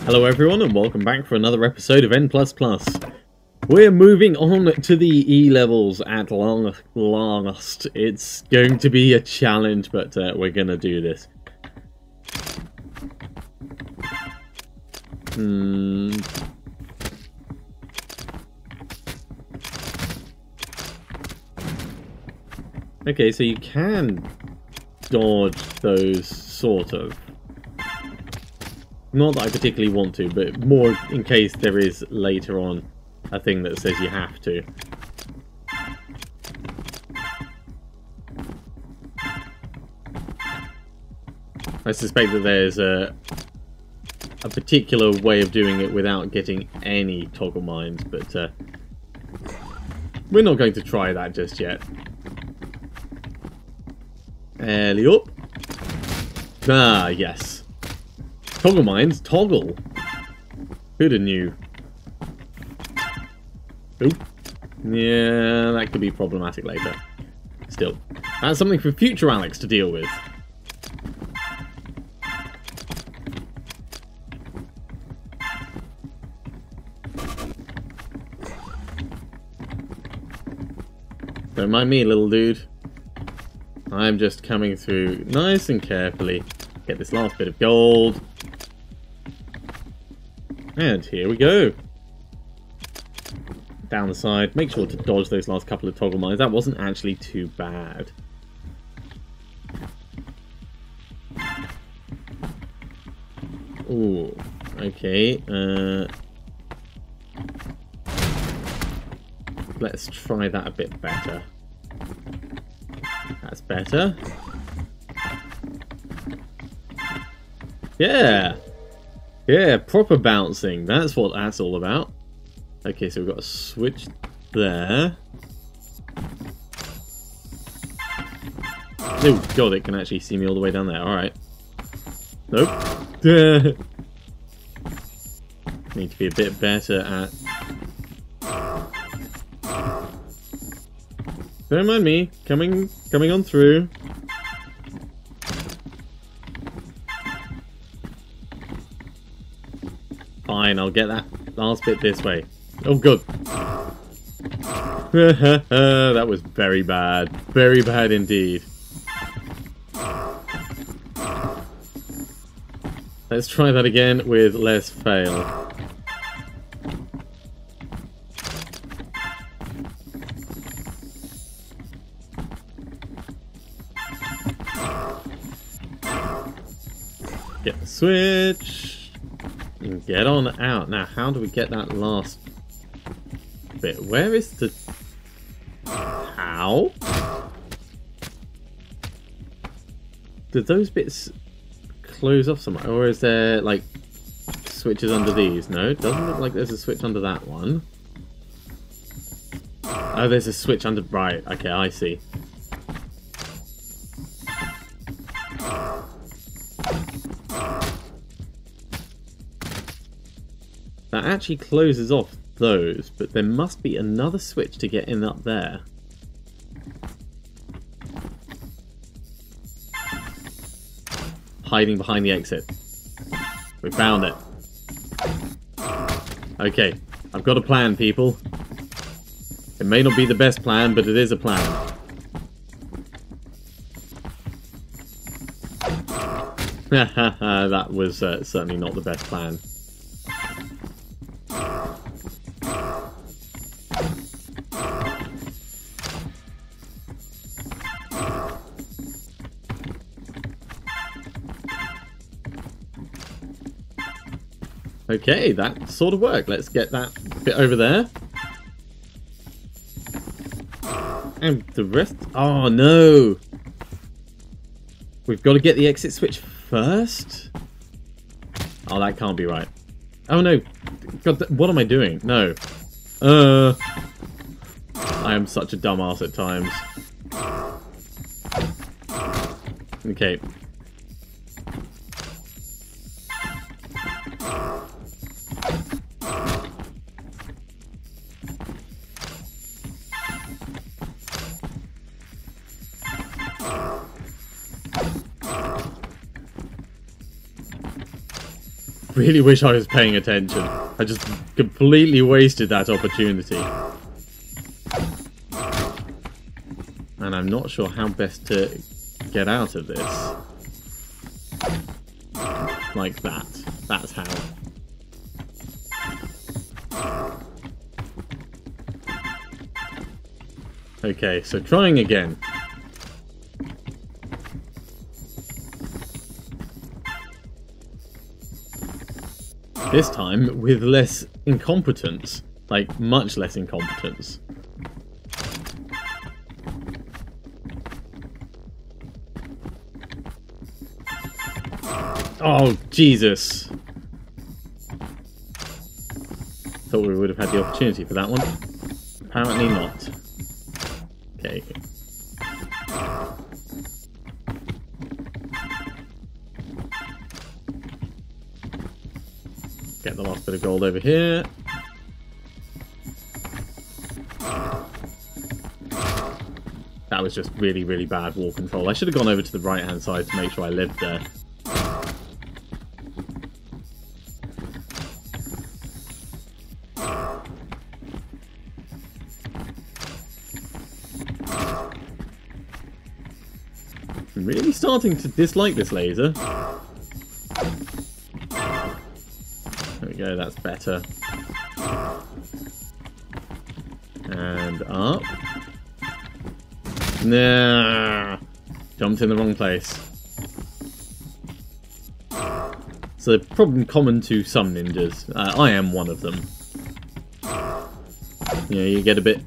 Hello everyone and welcome back for another episode of N++. We're moving on to the E levels at long last. It's going to be a challenge, but we're going to do this. Okay, so you can dodge those, sort of. Not that I particularly want to, but more in case there is later on a thing that says you have to. I suspect that there's a particular way of doing it without getting any toggle mines, but we're not going to try that just yet. Alley up. Ah, yes. Toggle mines? Toggle? Who'd have knew? Oop. Yeah, that could be problematic later. Still, that's something for future Alex to deal with. Don't mind me, little dude. I'm just coming through nice and carefully. Get this last bit of gold. And here we go. Down the side. Make sure to dodge those last couple of toggle mines. That wasn't actually too bad. Ooh. Okay. Let's try that a bit better. That's better. Yeah! Yeah, proper bouncing. That's what that's all about. Okay, so we've got a switch there. Oh, God, it can actually see me all the way down there. Alright. Nope. Need to be a bit better at... Don't mind me. Coming on through. Fine, I'll get that last bit this way. Oh, good. That was very bad. Very bad indeed. Let's try that again with less fail. Get the switch. And get on out. Now, how do we get that last bit? Where is the... How? Did those bits close off somewhere? Or is there, like, switches under these? No, it doesn't look like there's a switch under that one. Oh, there's a switch under... Right, okay, I see. That actually closes off those, but there must be another switch to get in up there. Hiding behind the exit. We found it. Okay, I've got a plan, people. It may not be the best plan, but it is a plan. That was certainly not the best plan. Okay, that sort of worked. Let's get that bit over there. And the rest... Oh, no! We've got to get the exit switch first? Oh, that can't be right. Oh, no. God, what am I doing? No. I am such a dumbass at times. Okay. really wish I was paying attention. I just completely wasted that opportunity. And I'm not sure how best to get out of this. Like that. That's how. Okay, so trying again. This time with less incompetence. Like, much less incompetence. Oh, Jesus. Thought we would have had the opportunity for that one. Apparently not. Okay. Get the last bit of gold over here. That was just really, really bad wall control. I should have gone over to the right-hand side to make sure I lived there. I'm really starting to dislike this laser. There we go, that's better. And up. Nah, jumped in the wrong place. So the problem common to some ninjas. I am one of them. You know, you get a bit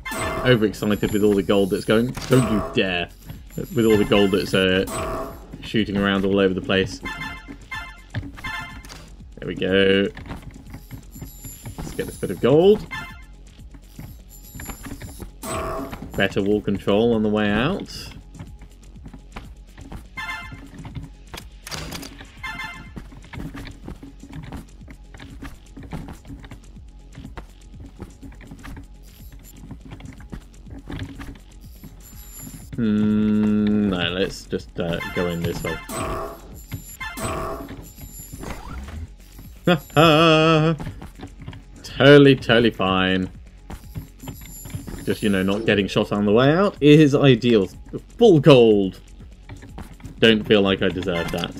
overexcited with all the gold that's going. Don't you dare! With all the gold that's shooting around all over the place. There we go. Let's get this bit of gold. Better wall control on the way out. No, let's just go in this way. Totally fine. Just, you know, not getting shot on the way out is ideal. Full gold. Don't feel like I deserve that.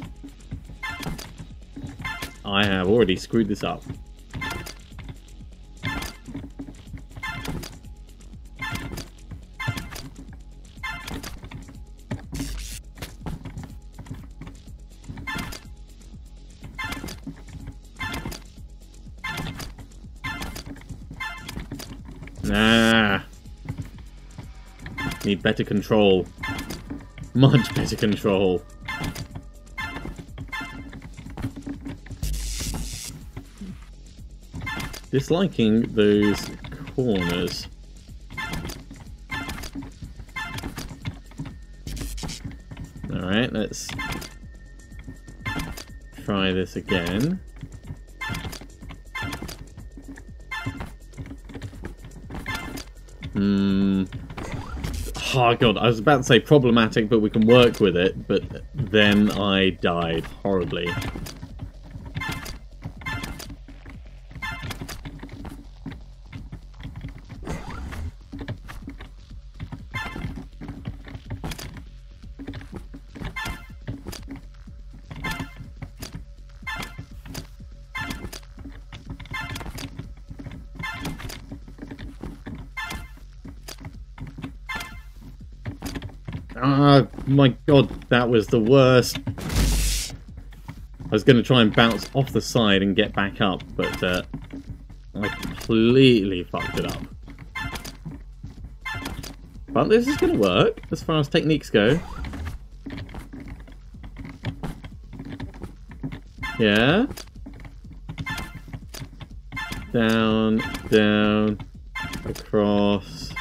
I have already screwed this up. Nah. Need better control. Much better control. Disliking those corners. Alright, let's try this again. Oh god, I was about to say problematic, but we can work with it, but then I died horribly. Ah, my god, that was the worst. I was going to try and bounce off the side and get back up, but I completely fucked it up. But this is going to work, as far as techniques go. Yeah. Down, down, across,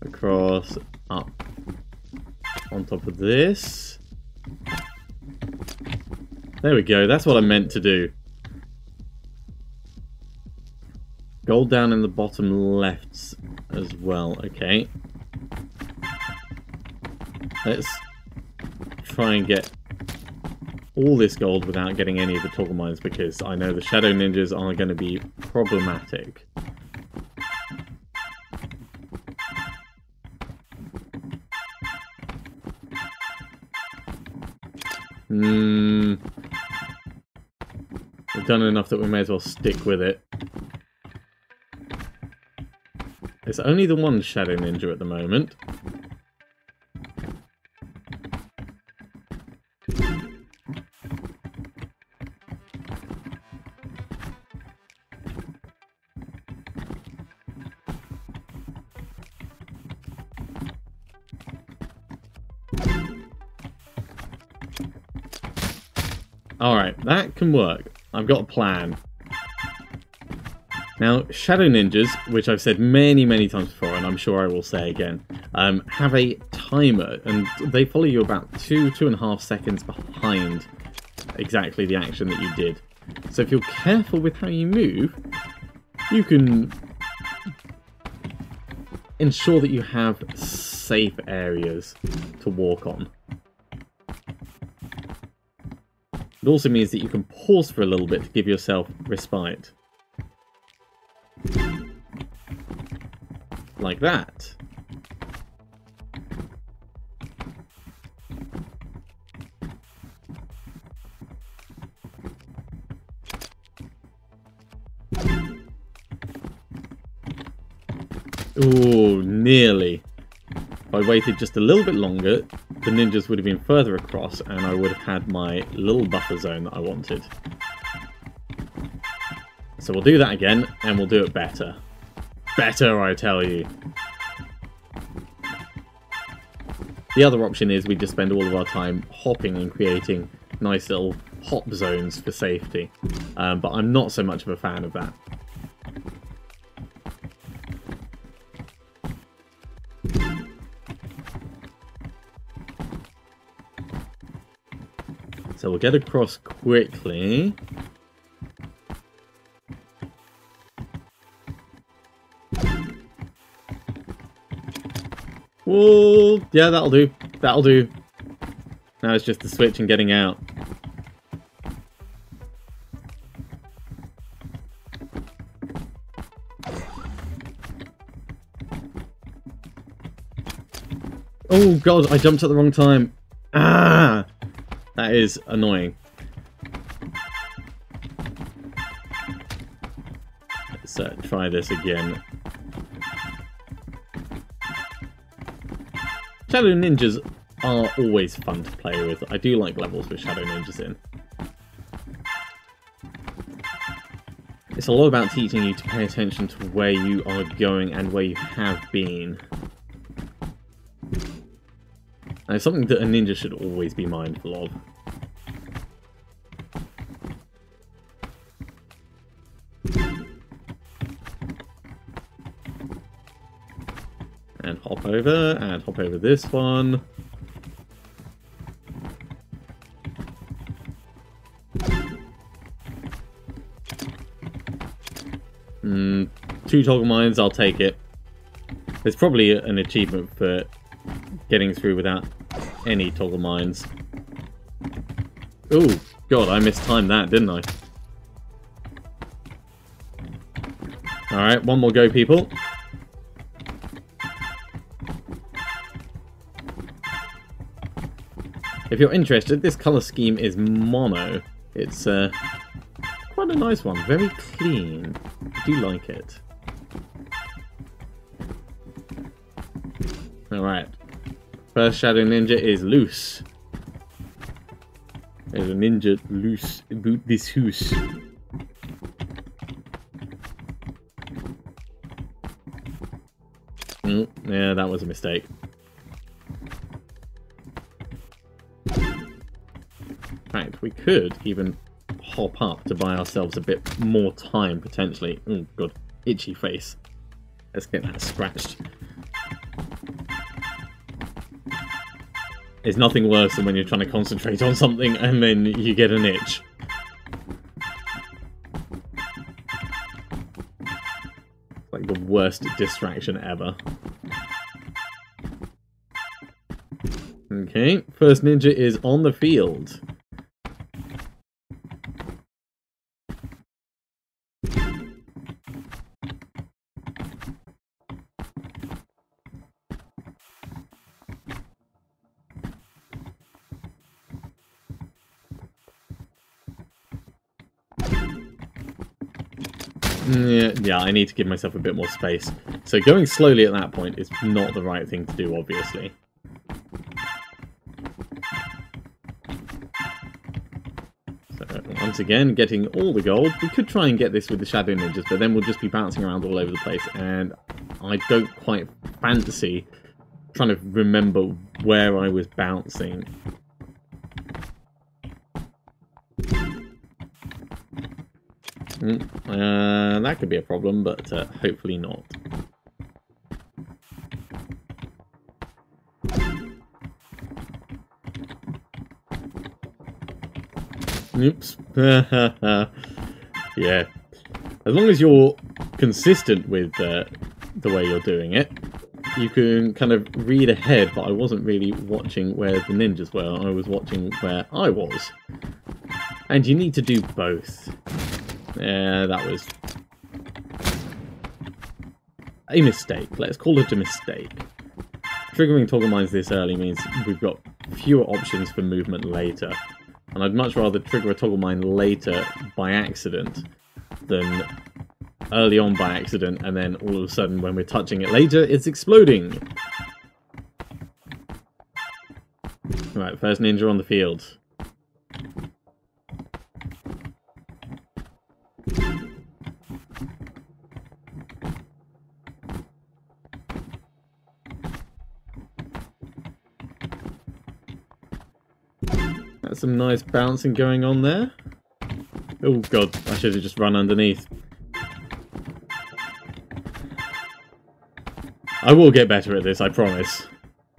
across, up. On top of this. There we go, that's what I meant to do. Gold down in the bottom left as well, okay. Let's try and get all this gold without getting any of the toggle mines because I know the shadow ninjas are going to be problematic. We've done enough that we may as well stick with it. It's only the one shadow ninja at the moment. Alright, that can work. I've got a plan. Now, shadow ninjas, which I've said many, many times before, and I'm sure I will say again, have a timer, and they follow you about 2.5 seconds behind exactly the action that you did. So if you're careful with how you move, you can ensure that you have safe areas to walk on. It also means that you can pause for a little bit to give yourself respite. Like that. Ooh, nearly. If I waited just a little bit longer, the ninjas would have been further across and I would have had my little buffer zone that I wanted. So we'll do that again, and we'll do it better. Better, I tell you. The other option is we just spend all of our time hopping and creating nice little hop zones for safety. But I'm not so much of a fan of that. So we'll get across quickly. Whoa, yeah, that'll do. That'll do. Now it's just the switch and getting out. Oh god, I jumped at the wrong time. Ah! That is annoying. Let's try this again. Shadow ninjas are always fun to play with. I do like levels with shadow ninjas in. It's a lot about teaching you to pay attention to where you are going and where you have been. And it's something that a ninja should always be mindful of. And hop over this one. Two toggle mines, I'll take it. There's probably an achievement for getting through without any toggle mines. Oh, god, I mistimed that, didn't I? Alright, one more go, people. If you're interested, this colour scheme is mono. It's quite a nice one, very clean. I do like it. Alright. First shadow ninja is loose. There's a ninja loose about this house. Yeah, that was a mistake. In fact, we could even hop up to buy ourselves a bit more time, potentially. Oh, God. Itchy face. Let's get that scratched. There's nothing worse than when you're trying to concentrate on something and then you get an itch. Like the worst distraction ever. Okay, first ninja is on the field. Yeah, I need to give myself a bit more space. So going slowly at that point is not the right thing to do, obviously. So once again, getting all the gold. We could try and get this with the Shadow Ninjas, but then we'll just be bouncing around all over the place, and I don't quite fancy trying to remember where I was bouncing. That could be a problem, but hopefully not. Oops. Yeah. As long as you're consistent with the way you're doing it, you can kind of read ahead, but I wasn't really watching where the ninjas were. I was watching where I was. And you need to do both. Yeah, that was a mistake. Let's call it a mistake. Triggering toggle mines this early means we've got fewer options for movement later. And I'd much rather trigger a toggle mine later by accident than early on by accident, and then all of a sudden when we're touching it later, it's exploding. Right, first ninja on the field. That's some nice bouncing going on there. Oh god, I should have just run underneath. I will get better at this, I promise.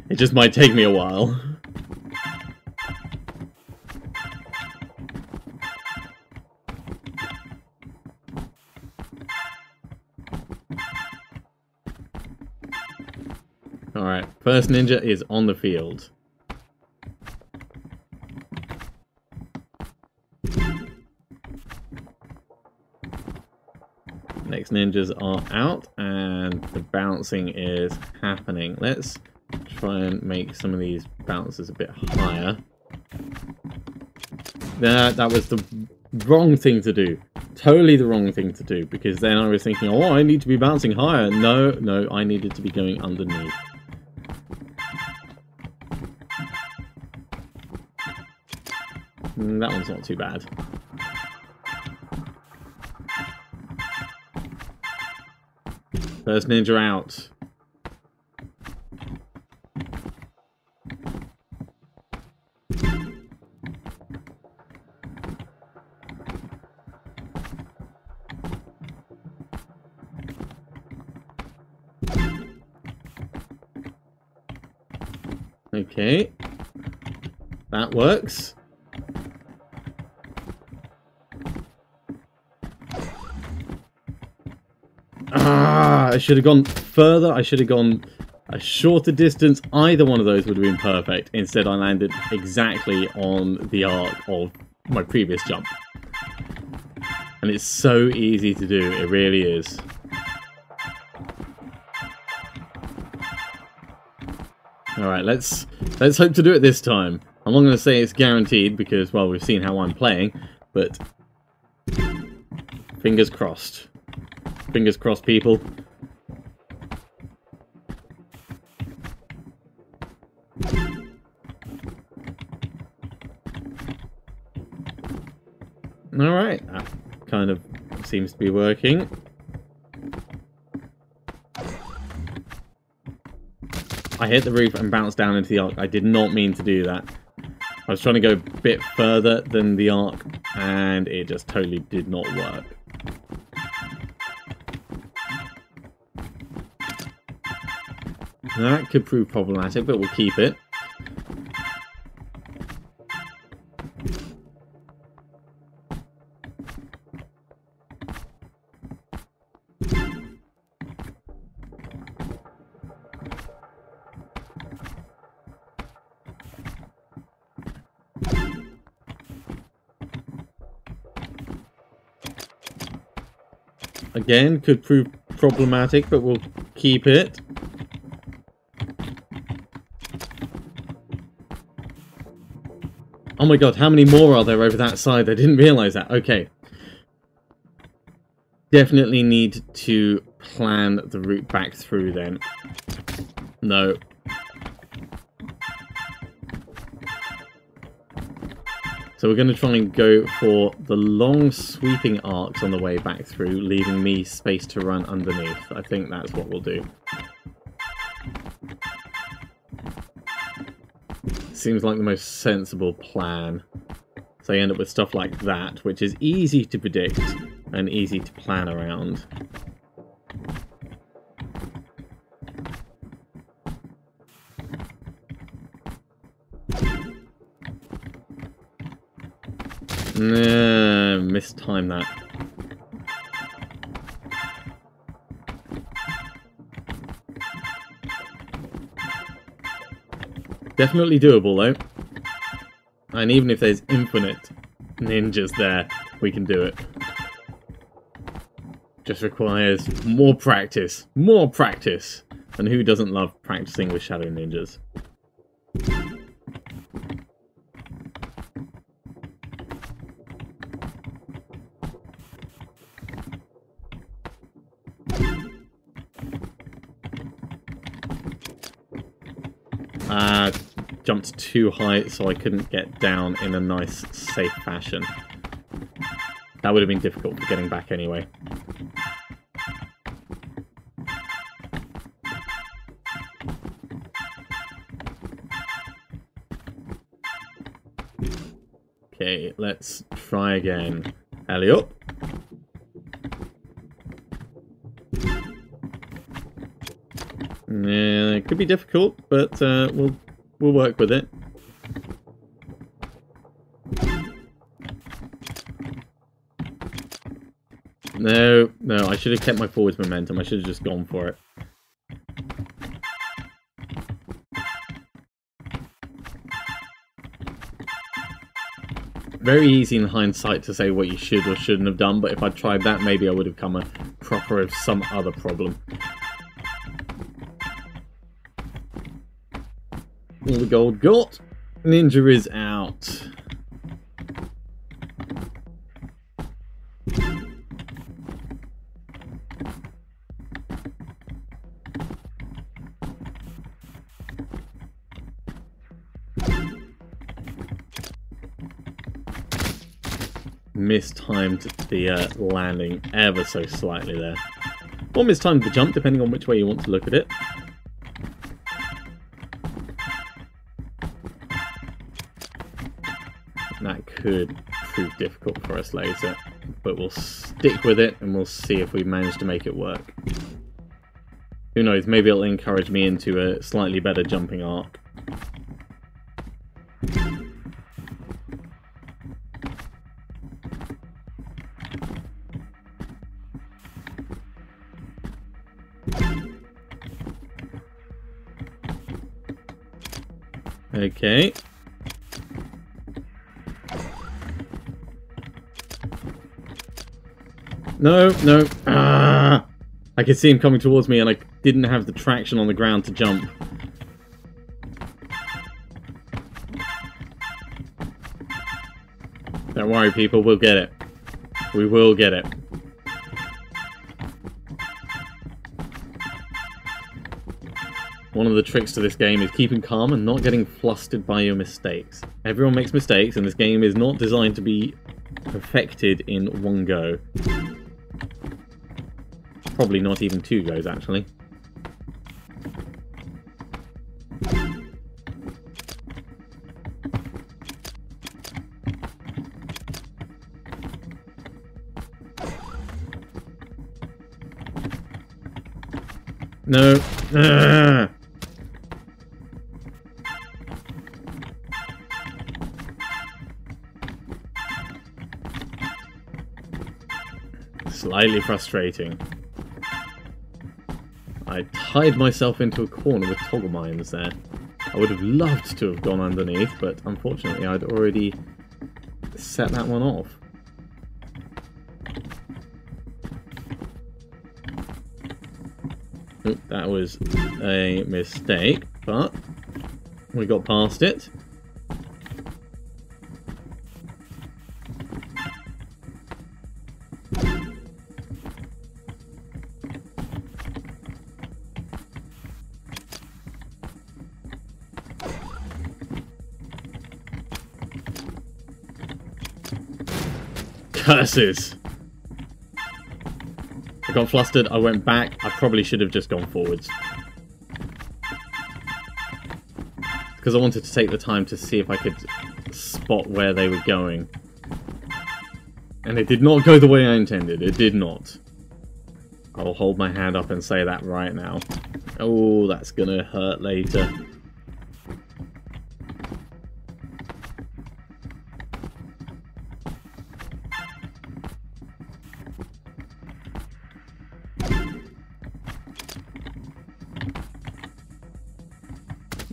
It just might take me a while. Alright, first ninja is on the field. Next ninjas are out, and the bouncing is happening. Let's try and make some of these bounces a bit higher. That was the wrong thing to do. Totally the wrong thing to do, because then I was thinking, oh, I need to be bouncing higher. No, I needed to be going underneath. That one's not too bad. First ninja out. Okay. That works. I should have gone further. I should have gone a shorter distance. Either one of those would have been perfect. Instead, I landed exactly on the arc of my previous jump. And it's so easy to do. It really is. Alright, let's hope to do it this time. I'm not going to say it's guaranteed because, well, we've seen how I'm playing. But fingers crossed. Fingers crossed, people. Alright, that kind of seems to be working. I hit the roof and bounced down into the arc. I did not mean to do that. I was trying to go a bit further than the arc, and it just totally did not work. That could prove problematic, but we'll keep it. Again, could prove problematic, but we'll keep it. Oh my god, how many more are there over that side? I didn't realise that. Okay. Definitely need to plan the route back through then. No. So we're going to try and go for the long sweeping arcs on the way back through, leaving me space to run underneath. I think that's what we'll do. Seems like the most sensible plan. So you end up with stuff like that, which is easy to predict and easy to plan around. Nah, mistimed that. Definitely doable though. And even if there's infinite ninjas there, we can do it. Just requires more practice. More practice! And who doesn't love practicing with shadow ninjas? Jumped too high so I couldn't get down in a nice, safe fashion. That would have been difficult for getting back anyway. Okay, let's try again. Alley up. Yeah, it could be difficult, but we'll work with it. No, I should have kept my forwards momentum. I should have just gone for it. Very easy in hindsight to say what you should or shouldn't have done, but if I'd tried that, maybe I would have come a proper of some other problem. All the gold got. Ninja is out. Mistimed the landing ever so slightly there. Or mistimed the jump, depending on which way you want to look at it. That could prove difficult for us later, but we'll stick with it and we'll see if we manage to make it work. Who knows, maybe it'll encourage me into a slightly better jumping arc. Okay. No. Ah! I could see him coming towards me and I didn't have the traction on the ground to jump. Don't worry, people, we'll get it. We will get it. One of the tricks to this game is keeping calm and not getting flustered by your mistakes. Everyone makes mistakes, and this game is not designed to be perfected in one go. Probably not even 2 goes, actually. No. Slightly frustrating. I tied myself into a corner with toggle mines there. I would have loved to have gone underneath, but unfortunately I'd already set that one off. Oop, that was a mistake, but we got past it. Curses! I got flustered, I went back. I probably should have just gone forwards. Because I wanted to take the time to see if I could spot where they were going. And it did not go the way I intended. It did not. I'll hold my hand up and say that right now. Oh, that's gonna hurt later.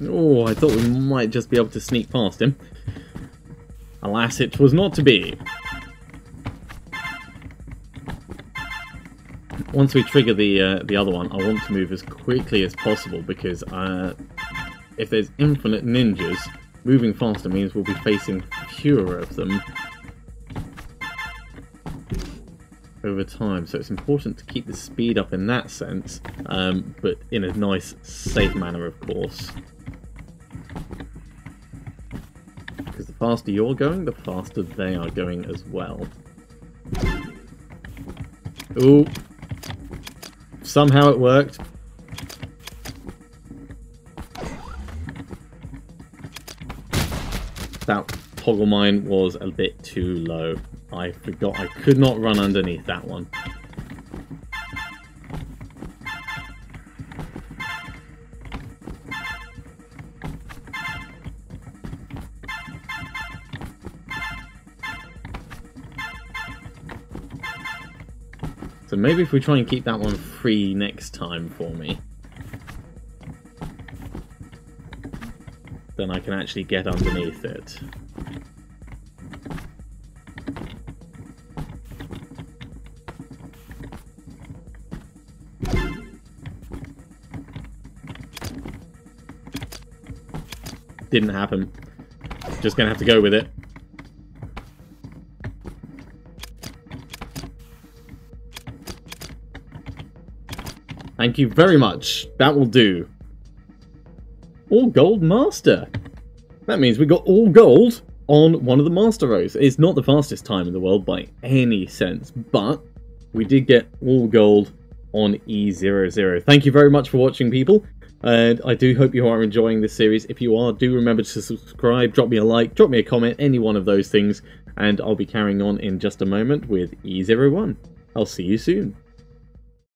Oh, I thought we might just be able to sneak past him. Alas, it was not to be. Once we trigger the other one, I want to move as quickly as possible because if there's infinite ninjas, moving faster means we'll be facing fewer of them over time. So it's important to keep the speed up in that sense, but in a nice, safe manner, of course. Because the faster you're going, the faster they are going as well. Ooh. Somehow it worked. That toggle mine was a bit too low. I forgot I could not run underneath that one. So maybe if we try and keep that one free next time for me, then I can actually get underneath it. Didn't happen. Just gonna have to go with it. Thank you very much. That will do. All gold master. That means we got all gold on one of the master rows. It's not the fastest time in the world by any sense, but we did get all gold on E00. Thank you very much for watching, people. And I do hope you are enjoying this series. If you are, do remember to subscribe, drop me a like, drop me a comment, any one of those things. And I'll be carrying on in just a moment with E01. I'll see you soon.